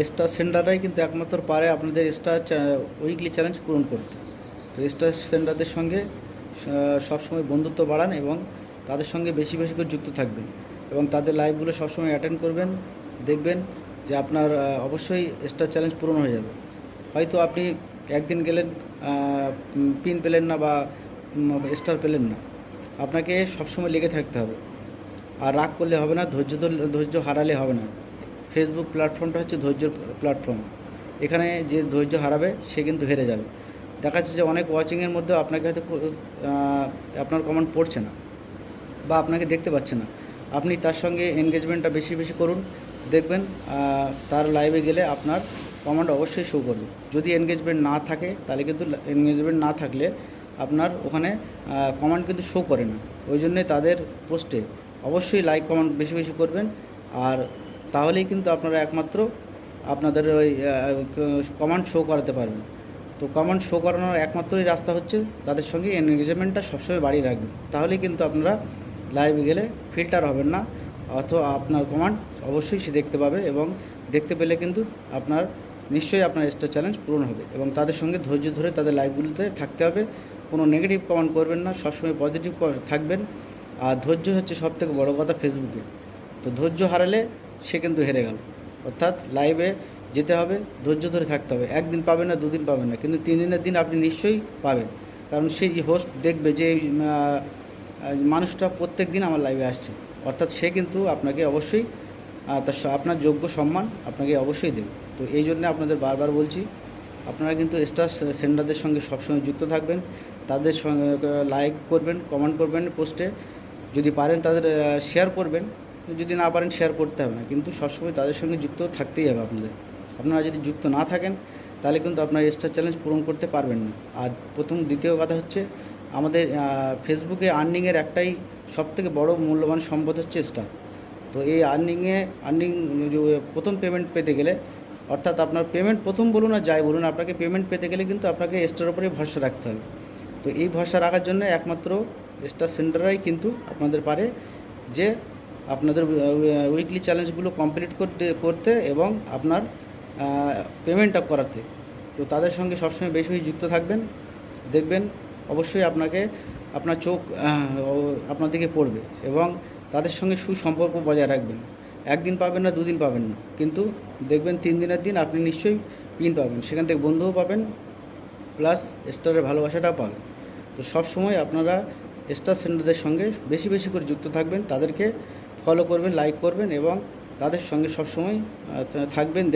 Star সেন্ডাররাই কিন্তু একমাত্র পারে আপনাদের স্টার উইকলি চ্যালেঞ্জ পূরণ করতে। তো স্টার সেন্ডারদের সঙ্গে সবসময় বন্ধুত্ব বাড়ান এবং তাদের সঙ্গে বেশি বেশি করে যুক্ত থাকবেন এবং তাদের লাইভগুলো সবসময় অ্যাটেন্ড করবেন। দেখবেন যে আপনার অবশ্যই স্টার চ্যালেঞ্জ পূরণ হয়ে যাবে। হয়তো আপনি একদিন গেলেন, পিন পেলেন না বা স্টার পেলেন না, আপনাকে সবসময় লেগে থাকতে হবে। আর রাগ করলে হবে না, ধৈর্য হারালে হবে না। ফেসবুক প্ল্যাটফর্মটা হচ্ছে ধৈর্যের প্ল্যাটফর্ম। এখানে যে ধৈর্য হারাবে সে কিন্তু হেরে যাবে। দেখা যাচ্ছে যে অনেক ওয়াচিংয়ের মধ্যেও আপনাকে হয়তো আপনার কমেন্ট পড়ছে না বা আপনাকে দেখতে পাচ্ছে না। আপনি তার সঙ্গে এনগেজমেন্টটা বেশি বেশি করুন, দেখবেন তার লাইভে গেলে আপনার কমেন্ট অবশ্যই শো করবে। যদি এনগেজমেন্ট না থাকে তাহলে কিন্তু এনগেজমেন্ট না থাকলে আপনার ওখানে কমেন্ট কিন্তু শো করে না। ওই জন্যে তাদের পোস্টে অবশ্যই লাইক কমেন্ট বেশি বেশি করবেন। আর তাহলেই কিন্তু আপনারা একমাত্র আপনাদের ওই কমেন্ট শো করাতে পারবেন। তো কমেন্ট শো করানোর একমাত্রই রাস্তা হচ্ছে তাদের সঙ্গে এনগেজমেন্টটা সবসময় বাড়িয়ে রাখবেন। তাহলেই কিন্তু আপনারা লাইভে গেলে ফিল্টার হবেন না, অথবা আপনার কমেন্ট অবশ্যই সে দেখতে পাবে এবং দেখতে পেলে কিন্তু আপনার নিশ্চয়ই আপনার স্টার চ্যালেঞ্জ পূরণ হবে। এবং তাদের সঙ্গে ধৈর্য ধরে তাদের লাইভগুলোতে থাকতে হবে। কোনো নেগেটিভ কমেন্ট করবেন না, সবসময় পজিটিভ থাকবেন। আর ধৈর্য হচ্ছে সবথেকে বড় কথা ফেসবুকে। তো ধৈর্য হারালে সে কিন্তু হেরে গেল। অর্থাৎ লাইভে যেতে হবে, ধৈর্য ধরে থাকতে হবে। একদিন পাবেন না, দুদিন পাবেন না, কিন্তু 3 দিনের দিন আপনি নিশ্চয়ই পাবেন। কারণ সেই যে হোস্ট দেখবে যে মানুষটা প্রত্যেক দিন আমার লাইভে আসছে, অর্থাৎ সে কিন্তু আপনাকে অবশ্যই আপনার যোগ্য সম্মান আপনাকে অবশ্যই দেবে। তো এই জন্য আপনাদের বারবার বলছি, আপনারা কিন্তু স্টার সেন্ডারদের সঙ্গে সবসময় যুক্ত থাকবেন। তাদের সঙ্গে লাইক করবেন, কমেন্ট করবেন পোস্টে, যদি পারেন তাদের শেয়ার করবেন। যদি না পারেন শেয়ার করতে হবে না, কিন্তু সবসময় তাদের সঙ্গে যুক্ত থাকতেই হবে আপনাদের। আপনারা যদি যুক্ত না থাকেন তাহলে কিন্তু আপনার স্টার চ্যালেঞ্জ পূরণ করতে পারবেন না। আর দ্বিতীয় কথা হচ্ছে, আমাদের ফেসবুকে আর্নিংয়ের একটাই সবথেকে বড় মূল্যবান সম্পদ হচ্ছে স্টার। তো এই আর্নিং প্রথম পেমেন্ট পেতে গেলে, অর্থাৎ আপনার পেমেন্ট প্রথম বলুন আর যাই বলুন, আপনাকে পেমেন্ট পেতে গেলে কিন্তু আপনাকে স্টার উপরেই ভরসা রাখতে হবে। তো এই ভরসা রাখার জন্য একমাত্র স্টার সেন্টাররাই কিন্তু আপনাদের পারে যে আপনাদের উইকলি চ্যালেঞ্জগুলো কমপ্লিট করতে এবং আপনার পেমেন্টটা করাতে। তো তাদের সঙ্গে সবসময় বেশি বেশি যুক্ত থাকবেন। দেখবেন অবশ্যই আপনার চোখ আপনার দিকে পড়বে এবং তাদের সঙ্গে সুসম্পর্ক বজায় রাখবেন। একদিন পাবেন না, দুদিন পাবেন না, কিন্তু দেখবেন 3 দিনের দিন আপনি নিশ্চয়ই পিন পাবেন, সেখান থেকে বন্ধুও পাবেন, প্লাস স্টারের ভালোবাসাটাও পাবেন। তো সব সময় আপনারা স্টার সেন্টারদের সঙ্গে বেশি বেশি করে যুক্ত থাকবেন, তাদেরকে ফলো করবেন, লাইক করবেন এবং তাদের সঙ্গে সবসময় থাকবেন।